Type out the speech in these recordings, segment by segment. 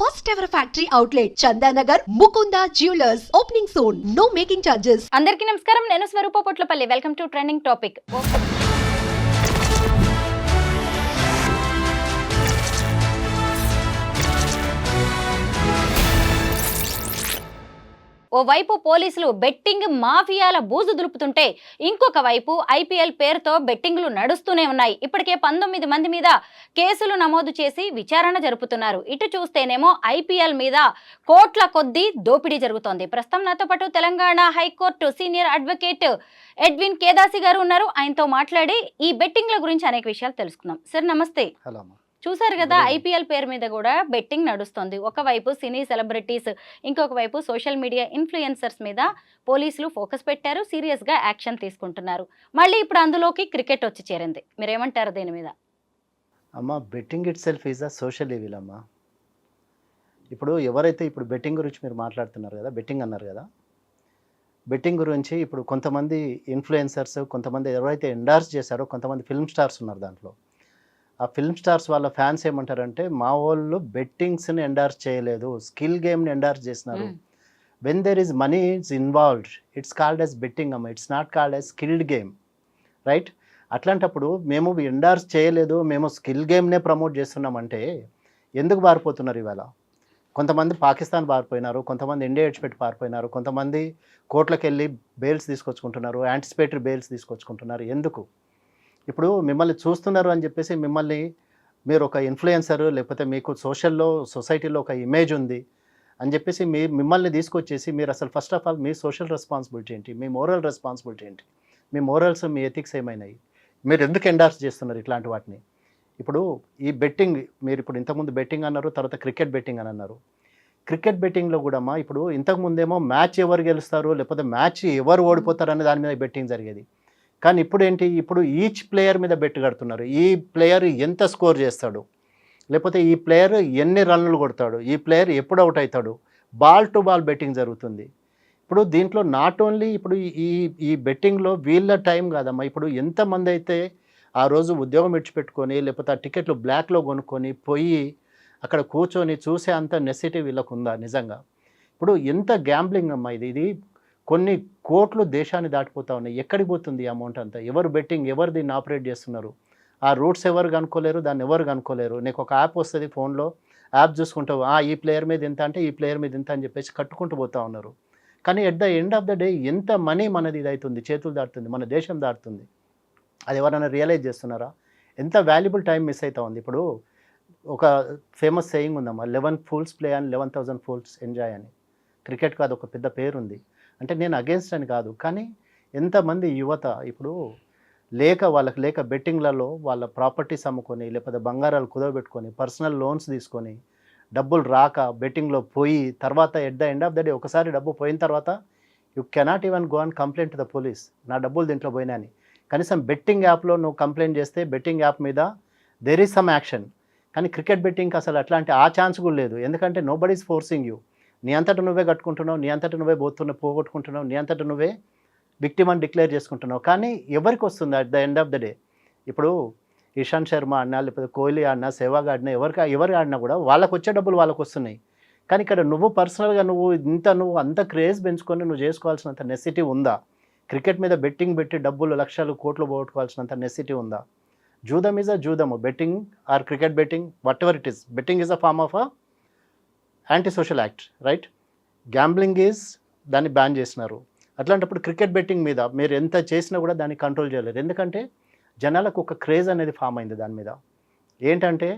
first ever factory outlet, Chandanagar, Mukunda Jewelers, opening soon. No making charges. అందరికీ నమస్కారం. నేను Swaroopa Potlapalli. Welcome to trending topic. ఓవైపు పోలీసులు betting మాఫియాల బూజు దులుపుతుంటే ఇంకొక వైపు ఐపీఎల్ పేరుతో బెట్టింగ్లు నడుస్తూనే ఉన్నాయి. ఇప్పటికే 19 మంది మీద కేసులు నమోదు చేసి విచారణ జరుపుతున్నారు. ఇటు చూస్తేనేమో ఐపీఎల్ మీద కోట్ల కొద్దీ దోపిడీ జరుగుతోంది. ప్రస్తుతం నాతో పాటు Telangana high court senior advocate Edwin Kedasi garu ఉన్నారు. ఆయనతో మాట్లాడి ఈ బెట్టింగ్ల గురించి అనేక విషయాలు తెలుసుకుందాం. సార్ నమస్తే. హలో. చూసారు కదా, ఐపీఎల్ పేరు మీద కూడా బెట్టింగ్ నడుస్తుంది. ఒకవైపు సినీ సెలబ్రిటీస్, ఇంకొక వైపు సోషల్ మీడియా ఇన్ఫ్లుయెన్సర్స్ మీద పోలీసులు ఫోకస్ పెట్టారు, సీరియస్గా యాక్షన్ తీసుకుంటున్నారు. మళ్ళీ ఇప్పుడు అందులోకి క్రికెట్ వచ్చి చేరింది. మీరేమంటారు దీని మీద? అమ్మ, betting it self is a social evil అమ్మ. ఇప్పుడు ఎవరైతే ఇప్పుడు బెట్టింగ్ గురించి మీరు మాట్లాడుతున్నారు కదా, బెట్టింగ్ అన్నారు కదా, బెట్టింగ్ గురించి ఇప్పుడు కొంతమంది ఇన్ఫ్లుయెన్సర్స్, కొంతమంది ఎవరైతే ఎండార్స్ చేశారో, కొంతమంది ఫిల్మ్ స్టార్స్ ఉన్నారు. దాంట్లో ఆ ఫిల్మ్ స్టార్స్ వాళ్ళ ఫ్యాన్స్ ఏమంటారంటే, మా వాళ్ళు బెట్టింగ్స్ని ఎండార్స్ చేయలేదు, స్కిల్ గేమ్ని ఎండార్స్ చేసినారు. When there is money is involved, it's called as betting అమ్మ, it's not called as skilled game, right? అట్లాంటప్పుడు మేము ఎండార్స్ చేయలేదు, మేము స్కిల్ గేమ్నే ప్రమోట్ చేస్తున్నామంటే ఎందుకు పారిపోతున్నారు ఇవాళ? కొంతమంది పాకిస్తాన్ పారిపోయినారు, కొంతమంది ఇండియా విడిచిపెట్టి పారిపోయినారు, కొంతమంది కోర్టులకు వెళ్ళి బెయిల్స్ తీసుకొచ్చుకుంటున్నారు, యాంటిసిపేటరీ బెయిల్స్ తీసుకొచ్చుకుంటున్నారు. ఎందుకు? ఇప్పుడు మిమ్మల్ని చూస్తున్నారు అని చెప్పేసి మిమ్మల్ని, మీరు ఒక ఇన్ఫ్లుయెన్సర్, లేకపోతే మీకు సొసైటీలో ఒక ఇమేజ్ ఉంది అని చెప్పేసి మిమ్మల్ని తీసుకొచ్చేసి మీరు అసలు first of all me social responsibility ఏంటి, మీ మోరల్ రెస్పాన్సిబిలిటీ ఏంటి, మీ మోరల్స్, మీ ఎథిక్స్ ఏమైనాయి? మీరు ఎందుకు ఎండార్స్ చేస్తున్నారు ఇట్లాంటి వాటిని? ఇప్పుడు ఈ బెట్టింగ్, మీరు ఇప్పుడు ఇంతకుముందు బెట్టింగ్ అన్నారు, తర్వాత క్రికెట్ బెట్టింగ్ అని అన్నారు. క్రికెట్ బెట్టింగ్లో కూడా ఇప్పుడు ఇంతకుముందేమో మ్యాచ్ ఎవరు గెలుస్తారు, లేకపోతే మ్యాచ్ ఎవరు ఓడిపోతారు అనే దాని మీద బెట్టింగ్ జరిగేది. కానీ ఇప్పుడు ఏంటి, ఇప్పుడు ఈచ్ ప్లేయర్ మీద బెట్ కడుతున్నారు. ఈ ప్లేయర్ ఎంత స్కోర్ చేస్తాడు, లేకపోతే ఈ ప్లేయర్ ఎన్ని రన్నులు కొడతాడు, ఈ ప్లేయర్ ఎప్పుడు అవుట్ అవుతాడు, బాల్ టు బాల్ బెట్టింగ్ జరుగుతుంది. ఇప్పుడు దీంట్లో నాట్ ఓన్లీ ఇప్పుడు ఈ బెట్టింగ్లో వీళ్ళ టైం కాదమ్మా. ఇప్పుడు ఎంతమంది అయితే ఆ రోజు ఉద్యోగం విడిచిపెట్టుకొని, లేకపోతే ఆ టికెట్లు బ్లాక్లో కొనుక్కొని పోయి అక్కడ కూర్చొని చూసే అంత నెసిటీ వీళ్ళకు ఉందా నిజంగా? ఇప్పుడు ఎంత గ్యాంబ్లింగ్ అమ్మా ఇది కొన్ని కోట్లు దేశాన్ని దాటిపోతా ఉన్నాయి. ఎక్కడికి పోతుంది ఈ అమౌంట్ అంతా? ఎవరు బెట్టింగ్, ఎవరు దీన్ని ఆపరేట్ చేస్తున్నారు? ఆ రూట్స్ ఎవరు కనుక్కోలేరు, దాన్ని ఎవరు కనుక్కోలేరు. నీకు ఒక యాప్ వస్తుంది ఫోన్లో, యాప్ చూసుకుంటావు, ఈ ప్లేయర్ మీద ఇంత అంటే ఈ ప్లేయర్ మీద ఇంత అని చెప్పేసి కట్టుకుంటూ పోతూ ఉన్నారు. కానీ at the end of the day ఎంత మనీ మనది ఇది అవుతుంది, చేతులు దాటుతుంది, మన దేశం దాటుతుంది. అది ఎవరైనా రియలైజ్ చేస్తున్నారా? ఎంత వాల్యుబుల్ టైం మిస్ అవుతా ఉంది. ఇప్పుడు ఒక ఫేమస్ సేయింగ్ ఉందమ్మా, 11 fools ప్లే అని 11,000 fools ఎంజాయ్ అని. క్రికెట్కి అది ఒక పెద్ద పేరు ఉంది. అంటే నేను అగేన్స్ట్ అని కాదు, కానీ ఎంతమంది యువత ఇప్పుడు వాళ్ళకి లేక బెట్టింగ్లలో వాళ్ళ ప్రాపర్టీస్ అమ్ముకొని, లేకపోతే బంగారాలు కుదవబెట్టుకొని, పర్సనల్ లోన్స్ తీసుకొని, డబ్బులు రాక బెట్టింగ్లో పోయి, తర్వాత at the end of the day ఒకసారి డబ్బు పోయిన తర్వాత you cannot even go and complaint to the police, నా డబ్బులు దీంట్లో పోయినాయని. కనీసం బెట్టింగ్ యాప్లో నువ్వు కంప్లైంట్ చేస్తే బెట్టింగ్ యాప్ మీద దెర్ ఈజ్ సమ్ యాక్షన్. కానీ క్రికెట్ బెట్టింగ్కి అసలు అట్లాంటి ఆ ఛాన్స్ కూడా లేదు. ఎందుకంటే nobody is forcing you. నీ అంతటా నువ్వే కట్టుకుంటున్నావు, నీ అంతటా నువ్వే పోగొట్టుకుంటున్నావు, నీ అంతటా నువ్వే విక్టిమ్ అని డిక్లేర్ చేసుకుంటున్నావు. కానీ ఎవరికి వస్తుంది at the end of the day? ఇప్పుడు ఇషాంత్ శర్మ ఆడినా, లేకపోతే కోహ్లీ ఆడినా, సెహ్వాగ్ ఆడినా, ఎవరు ఆడినా కూడా వాళ్ళకు వచ్చే డబ్బులు వాళ్ళకు వస్తున్నాయి. కానీ ఇక్కడ నువ్వు పర్సనల్గా నువ్వు అంత క్రేజ్ పెంచుకొని నువ్వు చేసుకోవాల్సినంత నెసిటీ ఉందా? క్రికెట్ మీద బెట్టింగ్ పెట్టి డబ్బులు లక్షలు కోట్లు పోగొట్టుకోవాల్సినంత నెసిటీ ఉందా? జూదమ్ ఈజ్ అ జూదము, betting or cricket betting, whatever it is, betting is a form of a anti social act, right? Gambling is, దాన్ని బ్యాన్ చేసినారు. అట్లాంటప్పుడు క్రికెట్ బెట్టింగ్ మీద మీరు ఎంత చేసినా కూడా దాన్ని కంట్రోల్ చేయలేరు. ఎందుకంటే జనాలకు ఒక క్రేజ్ అనేది ఫామ్ అయింది దాని మీద. ఏంటంటే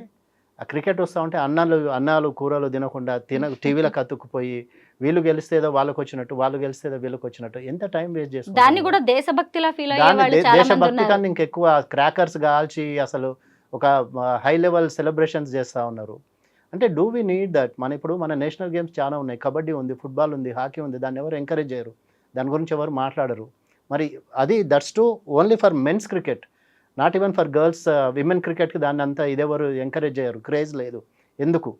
ఆ క్రికెట్ వస్తూ ఉంటే అన్నాలు కూరలు తినకుండా టీవీలకు అతుక్కుపోయి, వీళ్ళు గెలిస్తే ఏదో వాళ్ళకి వచ్చినట్టు, వాళ్ళు గెలిస్తే ఏదో వీళ్ళకి వచ్చినట్టు ఎంత టైం వేస్ట్ చేస్తారు. దాన్ని కూడా దేశభక్తిలా ఫీల్ అయ్యే వాళ్ళు చాలా మంది దేశభక్తి ఉన్నారు. కన్నా ఇంకెక్కువ క్రాకర్స్ కాల్చి అసలు ఒక హై లెవెల్ సెలబ్రేషన్స్ చేస్తూ ఉన్నారు. అంటే డూ వీ నీడ్ దట్? ఇప్పుడు మన నేషనల్ గేమ్స్ చాలా ఉన్నాయి, కబడ్డీ ఉంది, ఫుట్బాల్ ఉంది, హాకీ ఉంది. దాన్ని ఎవరు ఎంకరేజ్ చేయరు, దాని గురించి ఎవరు మాట్లాడరు. మరి అది that's too only for men's cricket, not even for girls women క్రికెట్కి దాన్ని అంతా ఇదెవరు ఎంకరేజ్ చేయరు, క్రేజ్ లేదు. ఎందుకు?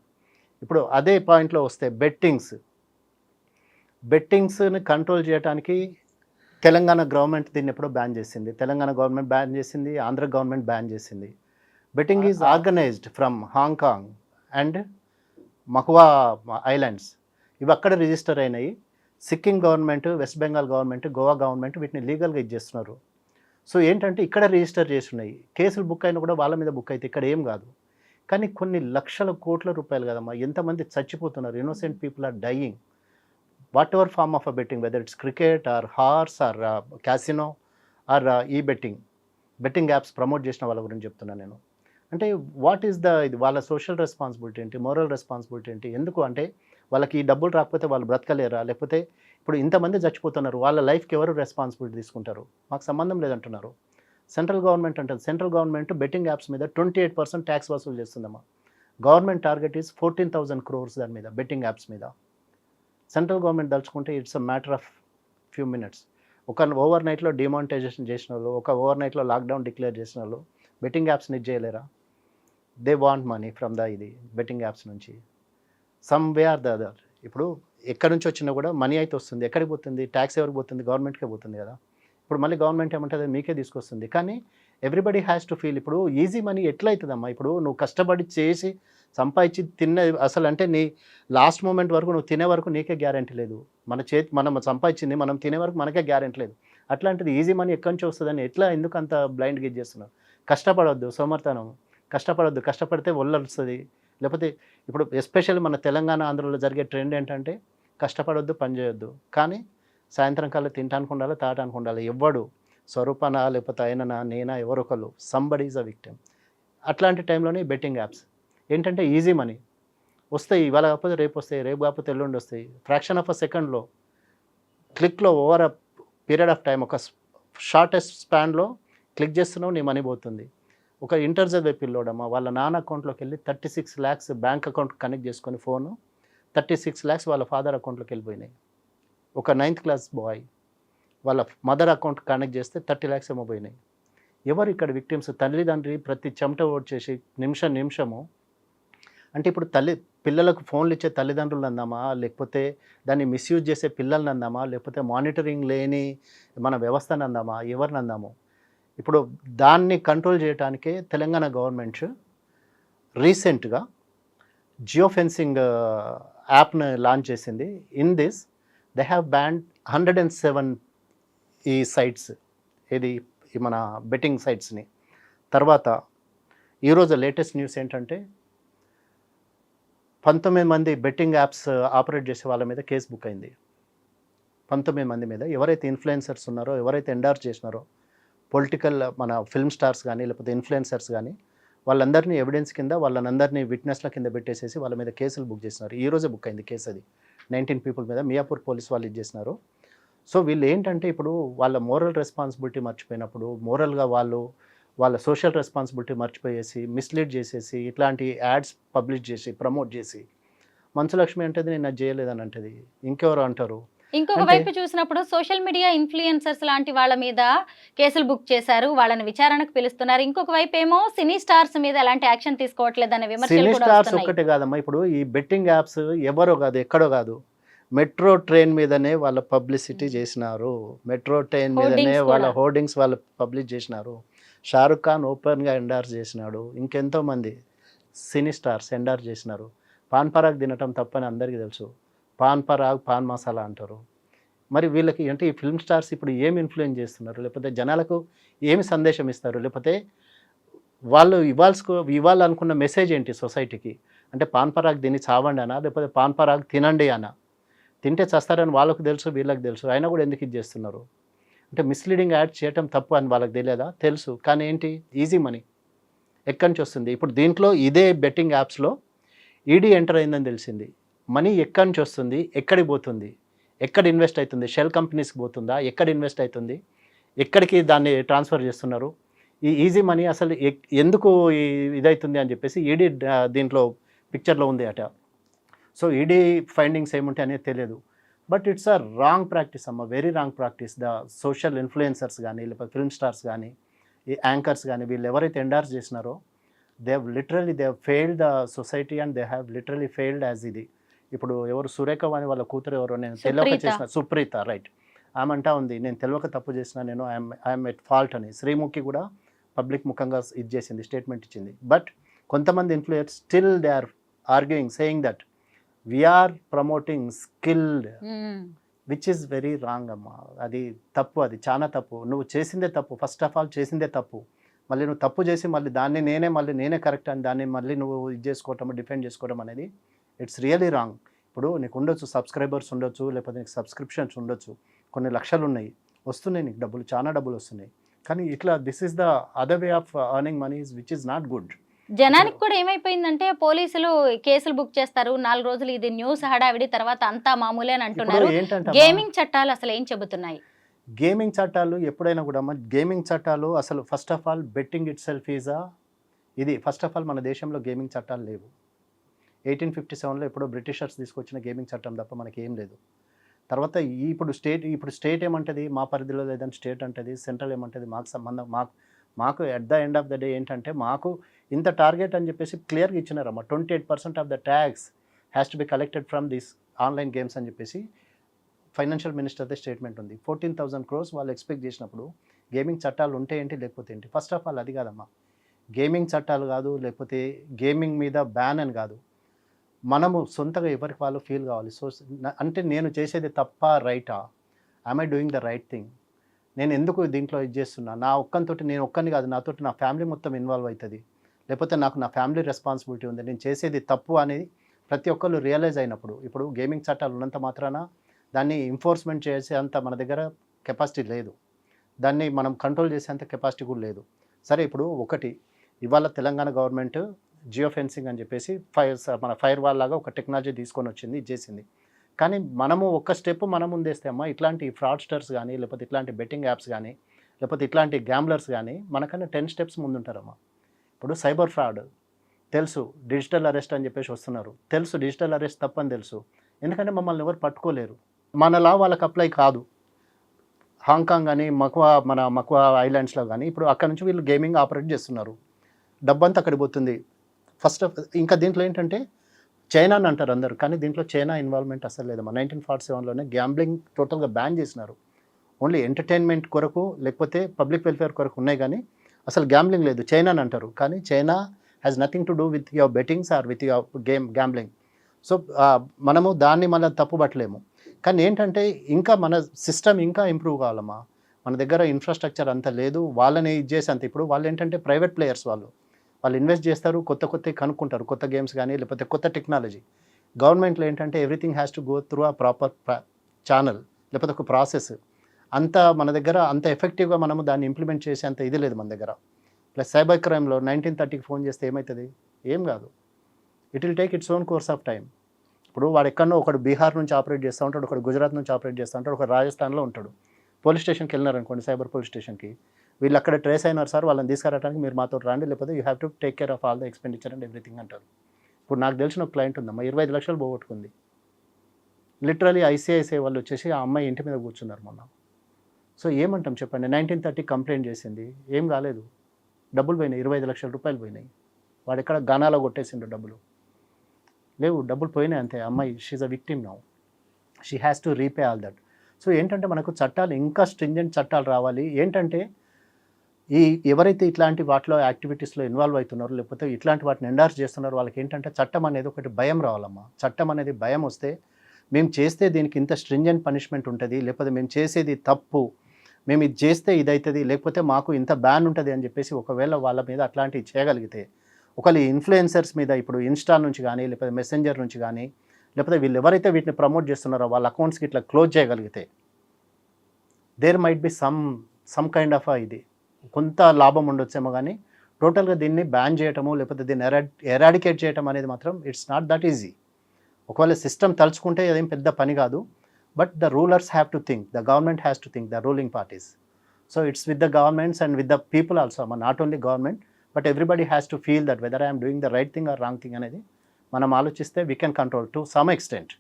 ఇప్పుడు అదే పాయింట్లో వస్తే బెట్టింగ్స్ని కంట్రోల్ చేయడానికి తెలంగాణ గవర్నమెంట్ దీన్ని ఎప్పుడో బ్యాన్ చేసింది. తెలంగాణ గవర్నమెంట్ బ్యాన్ చేసింది, ఆంధ్ర గవర్నమెంట్ బ్యాన్ చేసింది. Betting is organised from Hong Kong and Mahua islands ఇవి అక్కడ రిజిస్టర్ అయినాయి. Sikkim government, west Bengal government, Goa government వీటిని లీగల్గా ఇచ్చేస్తున్నారు. సో ఏంటంటే ఇక్కడ రిజిస్టర్ చేసి ఉన్నాయి. కేసులు బుక్ అయినా కూడా వాళ్ళ మీద బుక్ అయితే ఇక్కడ ఏం కాదు. కానీ కొన్ని లక్షల కోట్ల రూపాయలు కదమ్మా, ఎంతమంది చచ్చిపోతున్నారు, innocent people are dying. Whatever form of a betting, whether it's cricket or horse or casino or ఈ బెట్టింగ్ యాప్స్ ప్రమోట్ చేసిన వాళ్ళ గురించి చెప్తున్నాను నేను. అంటే వాట్ ఈస్ ఇది వాళ్ళ సోషల్ రెస్పాన్సిబిలిటీ ఏంటి, మోరల్ రెస్పాన్సిబిలిటీ ఏంటి? ఎందుకు అంటే వాళ్ళకి ఈ డబ్బులు రాకపోతే వాళ్ళు బ్రతకలేరా? లేకపోతే ఇప్పుడు ఇంతమంది చచ్చిపోతున్నారు, వాళ్ళ లైఫ్కి ఎవరు రెస్పాన్సిబిలిటీ తీసుకుంటారు? మాకు సంబంధం లేదంటున్నారు. సెంట్రల్ గవర్నమెంట్ అంటుంది, సెంట్రల్ గవర్నమెంట్ బెట్టింగ్ యాప్స్ మీద 28% ట్యాక్స్ వసూలు చేస్తుందమ్మా. గవర్నమెంట్ టార్గెట్ ఈజ్ 14,000 crores దాని మీద, బెట్టింగ్ యాప్స్ మీద. సెంట్రల్ గవర్నమెంట్ దలుచుకుంటే it's a matter of few minutes. ఒక ఓవర్ నైట్లో డిమానిటైజేషన్ చేసిన వాళ్ళు, ఒక ఓవర్ నైట్లో లాక్డౌన్ డిక్లేర్ చేసిన వాళ్ళు బెట్టింగ్ యాప్స్ని చేయలేరా? They want money from betting apps నుంచి some way or the other. ఇప్పుడు ఎక్కడి నుంచి వచ్చినా కూడా మనీ అయితే వస్తుంది. ఎక్కడికి పోతుంది? ట్యాక్స్ ఎవరికి పోతుంది? గవర్నమెంట్కే పోతుంది కదా. ఇప్పుడు మళ్ళీ గవర్నమెంట్ ఏమంటుంది, మీకే తీసుకొస్తుంది. కానీ ఎవ్రీబడి హ్యాస్ టు ఫీల్. ఇప్పుడు ఈజీ మనీ ఎట్లా అవుతుందమ్మా? ఇప్పుడు నువ్వు కష్టపడి చేసి సంపాదించి అసలు అంటే నీ లాస్ట్ మూమెంట్ వరకు నువ్వు తినే వరకు నీకే గ్యారెంటీ లేదు. మనం సంపాదించింది మనం తినే వరకు మనకే గ్యారెంటీ లేదు. అట్లాంటిది ఈజీ మనీ ఎక్కడి నుంచి వస్తుందని ఎందుకు అంత బ్లైండ్గా చేస్తున్నావు? కష్టపడవద్దు, సోమర్తనం కష్టపడవద్దు. కష్టపడితే ఒళ్ళొస్తుంది. లేకపోతే ఇప్పుడు ఎస్పెషల్లీ మన తెలంగాణ, ఆంధ్రలో జరిగే ట్రెండ్ ఏంటంటే కష్టపడవద్దు, పని చేయొద్దు, కానీ సాయంత్రం కల్లా తింటానికి ఉండాలి, తాగడానికి ఉండాలి. ఎవ్వడు స్వరూపనా లేకపోతే ఆయననా నేనా ఎవరొకరు, సంబడి ఈజ్ అ విక్టిమ్. అట్లాంటి టైంలోనే బెట్టింగ్ యాప్స్ ఏంటంటే ఈజీ మనీ వస్తాయి. ఇవాళ కాకపోతే రేపు వస్తాయి, రేపు కాకపోతే ఎల్లుండి వస్తాయి. ఫ్రాక్షన్ ఆఫ్ అ సెకండ్లో, క్లిక్లో, over a period of time, ఒక షార్టెస్ట్ స్పాన్లో క్లిక్ చేస్తున్నావు, నీ మనీ పోతుంది. ఒక ఇంటర్ చదివే పిల్లోడమ్మా, వాళ్ళ నాన్న అకౌంట్లోకి వెళ్ళి 36 lakhs బ్యాంక్ అకౌంట్ కనెక్ట్ చేసుకొని ఫోను 36 lakhs వాళ్ళ ఫాదర్ అకౌంట్లోకి వెళ్ళిపోయినాయి. ఒక 9th class బాయ్ వాళ్ళ మదర్ అకౌంట్ కనెక్ట్ చేస్తే 30 lakhs ఏమో పోయినాయి. ఎవరు ఇక్కడ విక్టిమ్స్? తల్లిదండ్రి ప్రతి చెమట ఓడ్చేసి నిమిషము. అంటే ఇప్పుడు పిల్లలకు ఫోన్లు ఇచ్చే తల్లిదండ్రులు అందామా, లేకపోతే దాన్ని మిస్యూజ్ చేసే పిల్లల్ని అందామా, లేకపోతే మానిటరింగ్ లేని మన వ్యవస్థను అందామా, ఎవరిని అందాము? ఇప్పుడు దాన్ని కంట్రోల్ చేయడానికే తెలంగాణ గవర్నమెంట్ రీసెంట్గా జియో ఫెన్సింగ్ యాప్ను లాంచ్ చేసింది. In this they have ban 107 ఈ సైట్స్, ఇది మన బెట్టింగ్ సైట్స్ని. తర్వాత ఈరోజు లేటెస్ట్ న్యూస్ ఏంటంటే 19 మంది బెట్టింగ్ యాప్స్ ఆపరేట్ చేసే వాళ్ళ మీద కేసు బుక్ అయింది. 19 మంది మీద. ఎవరైతే ఇన్ఫ్లుయెన్సర్స్ ఉన్నారో, ఎవరైతే ఎండార్స్ చేసినారో, పొలిటికల్ మన ఫిల్మ్ స్టార్స్ కానీ లేకపోతే ఇన్ఫ్లుయెన్సర్స్ కానీ, వాళ్ళందరినీ ఎవిడెన్స్ కింద, వాళ్ళందరినీ విట్నెస్ల కింద పెట్టేసేసి వాళ్ళ మీద కేసులు బుక్ చేసినారు. ఈ రోజే బుక్ అయింది కేసు. అది 19 people మీద మియాపూర్ పోలీస్ వాళ్ళు ఇచ్చేసినారు. సో వీళ్ళు ఏంటంటే ఇప్పుడు వాళ్ళ మోరల్ రెస్పాన్సిబిలిటీ మర్చిపోయినప్పుడు, మోరల్గా వాళ్ళ సోషల్ రెస్పాన్సిబిలిటీ మర్చిపోయేసి, మిస్లీడ్ చేసేసి, ఇట్లాంటి యాడ్స్ పబ్లిష్ చేసి, ప్రమోట్ చేసి, మంచులక్ష్మి అంటది నేను అది చేయలేదని అంటది, ఇంకెవరు అంటారు. ఇంకొక వైపు చూసినప్పుడు సోషల్ మీడియా ఇన్ఫ్లుయెన్సర్స్ లాంటి వాళ్ళ మీద కేసులు బుక్ చేశారు, వాళ్ళని విచారణకు పిలుస్తున్నారు. ఇంకొక వైపు ఏమో సినీ స్టార్స్ మీద ఎలాంటి యాక్షన్ తీసుకోవట్లేదనే విమర్శలు సినీ కూడా స్టార్స్ వస్తున్నాయి. ఒక్కటే కాదమ్మా, ఇప్పుడు ఈ బెట్టింగ్ యాప్స్ ఎవరో కాదు, ఎక్కడో కాదు, మెట్రో ట్రైన్ మీదనే వాళ్ళ పబ్లిసిటీ చేసినారు. మెట్రో ట్రైన్ మీదనే వాళ్ళ హోర్డింగ్స్ వాళ్ళు పబ్లిష్ చేసినారు. షారుఖ్ ఖాన్ ఓపెన్గా ఎండార్స్ చేసినాడు. ఇంకెంతోమంది సినీ స్టార్స్ ఎండార్స్ చేసినారు. పాన్ పరాగ్ తినటం తప్పని అందరికీ తెలుసు. పాన్ పరాగ్, పాన్ మసాలా అంటారు. మరి వీళ్ళకి అంటే ఈ ఫిల్మ్ స్టార్స్ ఇప్పుడు ఏమి ఇన్ఫ్లుయెన్స్ చేస్తున్నారు, లేకపోతే జనాలకు ఏమి సందేశం ఇస్తారు, లేకపోతే వాళ్ళు ఇవ్వాలనుకున్న మెసేజ్ ఏంటి సొసైటీకి? అంటే పాన్ పరాగ్ తిని చావండి అనా, లేకపోతే పాన్ పరాగ్ తినండి అనా? తింటే చస్తారని వాళ్ళకు తెలుసు, వీళ్ళకి తెలుసు, అయినా కూడా ఎందుకు ఇది చేస్తున్నారు? అంటే మిస్లీడింగ్ యాడ్ చేయటం తప్పు అని వాళ్ళకి తెలియదా? తెలుసు. కానీ ఏంటి? ఈజీ మనీ ఎక్కడి నుంచి వస్తుంది? ఇప్పుడు దీంట్లో ఇదే బెట్టింగ్ యాప్స్లో ఈడీ ఎంటర్ అయిందని తెలిసింది. మనీ ఎక్కడి నుంచి వస్తుంది, ఎక్కడికి పోతుంది, ఎక్కడ ఇన్వెస్ట్ అవుతుంది, షెల్ కంపెనీస్కి పోతుందా, ఎక్కడ ఇన్వెస్ట్ అవుతుంది, ఎక్కడికి దాన్ని ట్రాన్స్ఫర్ చేస్తున్నారు, ఈ ఈజీ మనీ అసలు ఎందుకు ఇదవుతుంది అని చెప్పేసి ఈడీ దీంట్లో పిక్చర్లో ఉంది అట. సో ఈడీ ఫైండింగ్స్ ఏముంటాయి అనేది తెలియదు. But it's a wrong practice అమ్మ, very wrong practice. The social influencers కానీ, లేకపోతే ఫిల్మ్ స్టార్స్ కానీ, ఈ యాంకర్స్ కానీ, వీళ్ళు ఎవరైతే ఎండార్స్ చేసినారో they have failed the society and they have literally failed as ఇది. ఇప్పుడు ఎవరు సురేఖ వాణి వాళ్ళ కూతురు ఎవరో, నేను తెలియక చేసిన, సుప్రీత, రైట్, ఆమె అంటా ఉంది నేను తెలియక తప్పు చేసిన, నేను ఐఎమ్ ఎట్ ఫాల్ట్ అని. శ్రీముఖి కూడా పబ్లిక్ ముఖంగా ఇది చేసింది, స్టేట్మెంట్ ఇచ్చింది. బట్ కొంతమంది influence still they are arguing, saying that we are promoting skilled, which is very wrong అమ్మా. అది తప్పు, అది చాలా తప్పు. నువ్వు చేసిందే తప్పు, ఫస్ట్ ఆఫ్ ఆల్ చేసిందే తప్పు. మళ్ళీ నువ్వు తప్పు చేసి మళ్ళీ దాన్ని నేనే కరెక్ట్ అని దాన్ని మళ్ళీ నువ్వు ఇది చేసుకోవటం, డిఫెండ్ చేసుకోవడం అనేది ఇట్స్ రియలీ రాంగ్. ఇప్పుడు నీకు ఉండొచ్చు, సబ్స్క్రైబర్స్ ఉండొచ్చు, లేకపోతే నీకు సబ్స్క్రిప్షన్స్ ఉండొచ్చు, కొన్ని లక్షలు ఉన్నాయి, వస్తున్నాయి నీకు డబ్బులు, చాలా డబ్బులు వస్తున్నాయి. కానీ ఇట్లా this is the other way of earning money which is not good. జనానికి కూడా ఏమైపోయిందంటే పోలీసులు కేసులు బుక్ చేస్తారు, 4 రోజులు ఇది న్యూస్ హడావిడి, తర్వాత అంతా మామూలే అని అంటున్నారు. ఏంటంటే గేమింగ్ చట్టాలు అసలు ఏం చెబుతున్నాయి? గేమింగ్ చట్టాలు ఎప్పుడైనా కూడా గేమింగ్ చట్టాలు అసలు first of all betting it self is ఇది ఫస్ట్ ఆఫ్ ఆల్ మన దేశంలో గేమింగ్ చట్టాలు లేవు. 1857లో ఎప్పుడో బ్రిటిషర్స్ తీసుకొచ్చిన గేమింగ్ చట్టం తప్ప మనకి ఏం లేదు. తర్వాత ఇప్పుడు స్టేట్ ఏమంటుంది, మా పరిధిలో లేదని స్టేట్ అంటుంది, సెంట్రల్ ఏమంటుంది మాకు సంబంధం, మాకు at the end of the day ఏంటంటే మాకు ఇంత టార్గెట్ అని చెప్పేసి క్లియర్గా ఇచ్చినారమ్మా. 28% of the tax has to be collected from this online games అని చెప్పేసి ఫైనాన్షియల్ మినిస్టర్దే స్టేట్మెంట్ ఉంది. 14,000 crores వాళ్ళు ఎక్స్పెక్ట్ చేసినప్పుడు గేమింగ్ చట్టాలు ఉంటే ఏంటి లేకపోతే ఏంటి? ఫస్ట్ ఆఫ్ ఆల్ అది కాదమ్మా, గేమింగ్ చట్టాలు కాదు, లేకపోతే గేమింగ్ మీద బ్యాన్ అని కాదు, మనము సొంతగా ఎవరికి వాళ్ళు ఫీల్ కావాలి. సో అంటే నేను చేసేది తప్ప రైటా, I'm I doing the right thing, నేను ఎందుకు దీంట్లో ఇది చేస్తున్నా, నా ఒక్కనితోటి, నేను ఒక్కని కాదు నాతోటి నా ఫ్యామిలీ మొత్తం ఇన్వాల్వ్ అవుతుంది, లేకపోతే నాకు నా ఫ్యామిలీ రెస్పాన్సిబిలిటీ ఉంది, నేను చేసేది తప్పు అనేది ప్రతి ఒక్కళ్ళు రియలైజ్ అయినప్పుడు. ఇప్పుడు గేమింగ్ చట్టాలు ఉన్నంత మాత్రాన దాన్ని ఎంఫోర్స్మెంట్ చేసేంత మన దగ్గర కెపాసిటీ లేదు, దాన్ని మనం కంట్రోల్ చేసేంత కెపాసిటీ కూడా లేదు. సరే, ఇప్పుడు ఒకటి ఇవాళ తెలంగాణ గవర్నమెంట్ జియో ఫెన్సింగ్ అని చెప్పేసి మన ఫైర్ వాల్ లాగా ఒక టెక్నాలజీ తీసుకొని వచ్చింది, ఇది చేసింది. కానీ మనము ఒక్క స్టెప్ మనం ముందేస్తే అమ్మా, ఇట్లాంటి ఫ్రాడ్స్టర్స్ కానీ, లేకపోతే ఇట్లాంటి బెట్టింగ్ యాప్స్ కానీ, లేకపోతే ఇట్లాంటి గ్యాంబ్లర్స్ కానీ మనకన్నా 10 steps ముందుంటారమ్మా. ఇప్పుడు సైబర్ ఫ్రాడ్ తెలుసు, డిజిటల్ అరెస్ట్ అని చెప్పేసి వస్తున్నారు, తెలుసు డిజిటల్ అరెస్ట్ తప్పని తెలుసు, ఎందుకంటే మమ్మల్ని ఎవరు పట్టుకోలేరు, మన లా వాళ్ళకి అప్లై కాదు. హాంకాంగ్ కానీ మక్వా ఐలాండ్స్లో కానీ ఇప్పుడు అక్కడ నుంచి వీళ్ళు గేమింగ్ ఆపరేట్ చేస్తున్నారు, డబ్బంతా అక్కడికి పోతుంది. ఇంకా దీంట్లో ఏంటంటే చైనా అని అంటారు అందరు, కానీ దీంట్లో చైనా ఇన్వాల్వ్మెంట్ అసలు లేదమ్మా. 1947లోనే గ్యాంబ్లింగ్ టోటల్గా బ్యాన్ చేసినారు, ఓన్లీ ఎంటర్టైన్మెంట్ కొరకు లేకపోతే పబ్లిక్ వెల్ఫేర్ కొరకు ఉన్నాయి, కానీ అసలు గ్యాంబ్లింగ్ లేదు. చైనా అని అంటారు, కానీ China has nothing to do with your bettings or with your gambling. So మనము దాన్ని మళ్ళీ తప్పు పట్టలేము. కానీ ఏంటంటే ఇంకా మన సిస్టమ్ ఇంకా ఇంప్రూవ్ కావాలమ్మా. మన దగ్గర ఇన్ఫ్రాస్ట్రక్చర్ అంత లేదు, వాళ్ళని ఇది చేసి అంత. ఇప్పుడు వాళ్ళు ఏంటంటే ప్రైవేట్ ప్లేయర్స్, వాళ్ళు ఇన్వెస్ట్ చేస్తారు, కొత్త కనుక్కుంటారు, కొత్త గేమ్స్ కానీ లేకపోతే కొత్త టెక్నాలజీ. గవర్నమెంట్లో ఏంటంటే everything has to go through ఆ ప్రాపర్ ఛానల్, లేకపోతే ఒక ప్రాసెస్. అంత మన దగ్గర అంత ఎఫెక్టివ్గా మనము దాన్ని ఇంప్లిమెంట్ చేసే అంత ఇది లేదు మన దగ్గర. ప్లస్ సైబర్ క్రైమ్లో 1930కి ఫోన్ చేస్తే ఏమవుతుంది? ఏం కాదు, it will take its own course of time. ఇప్పుడు వాడు ఎక్కడో ఒకడు బీహార్ నుంచి ఆపరేట్ చేస్తూ ఉంటాడు, ఒకడు గుజరాత్ నుంచి ఆపరేట్ చేస్తూ ఉంటాడు, ఒక రాజస్థాన్లో ఉంటాడు. పోలీస్ స్టేషన్కి వెళ్ళినారనుకోండి, సైబర్ పోలీస్ స్టేషన్కి, వీళ్ళు అక్కడ ట్రేస్ అయినారు సార్, వాళ్ళని తీసుకురావడానికి మీరు మాతో రండి, లేకపోతే you have to take care of all the expenditure and everything అంటారు. ఇప్పుడు నాకు తెలిసిన ఒక క్లయింట్ ఉందమ్మా, 25 లక్షలు పోగొట్టుకుంది. లిటరలీ ఐసిఐసిఐ వాళ్ళు వచ్చేసి ఆ అమ్మాయి ఇంటి మీద కూర్చున్నారు మొన్న. సో ఏమంటాం చెప్పండి? 1930 కంప్లైంట్ చేసింది, ఏం కాలేదు, డబ్బులు పోయినాయి, 25 లక్షల రూపాయలు పోయినాయి. వాడు ఎక్కడ గానాలో కొట్టేసిండు, డబ్బులు లేవు, డబ్బులు పోయినాయి అంతే. అమ్మాయి she's a victim now, she has to repay all that. So ఏంటంటే మనకు చట్టాలు ఇంకా స్ట్రింజెంట్ చట్టాలు రావాలి. ఏంటంటే ఎవరైతే ఇట్లాంటి వాటిలో యాక్టివిటీస్లో ఇన్వాల్వ్ అవుతున్నారో, లేకపోతే ఇట్లాంటి వాటిని ఎండార్స్ చేస్తున్నారో, వాళ్ళకి ఏంటంటే చట్టం అనేది ఒకటి భయం రావాలమ్మా. చట్టం అనేది భయం వస్తే మేము చేస్తే దీనికి ఇంత స్ట్రింజెంట్ పనిష్మెంట్ ఉంటుంది, లేకపోతే మేము చేసేది తప్పు, మేము ఇది చేస్తే ఇది అవుతుంది, లేకపోతే మాకు ఇంత బ్యాన్ ఉంటుంది అని చెప్పేసి ఒకవేళ వాళ్ళ మీద అట్లాంటివి చేయగలిగితే, ఒకవేళ ఇన్ఫ్లుయెన్సర్స్ మీద ఇప్పుడు ఇన్స్టా నుంచి కానీ, లేకపోతే మెసెంజర్ నుంచి కానీ, లేకపోతే వీళ్ళు ఎవరైతే వీటిని ప్రమోట్ చేస్తున్నారో వాళ్ళ అకౌంట్స్కి ఇట్లా క్లోజ్ చేయగలిగితే, there might be some kind of ఇది కొంత లాభం ఉండొచ్చేమో. కానీ టోటల్గా దీన్ని బ్యాన్ చేయటము, లేకపోతే దీన్ని ఎరాడికేట్ చేయటం అనేది మాత్రం ఇట్స్ నాట్ దట్ ఈజీ. ఒకవేళ సిస్టమ్ తలుచుకుంటే అదేం పెద్ద పని కాదు, but the rulers have to think, the government has to think, the ruling parties. So it's with the governments and with the people also, not only government, but everybody has to feel that whether I'm doing the right thing or wrong thing అనేది మనం ఆలోచిస్తే we can control to some extent.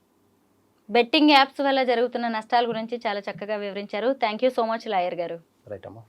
Betting apps వల్ల జరుగుతున్న నష్టాల గురించి చాలా చక్కగా వివరించారు. Thank you so much lawyer గారు. రైట్ అమ్మా.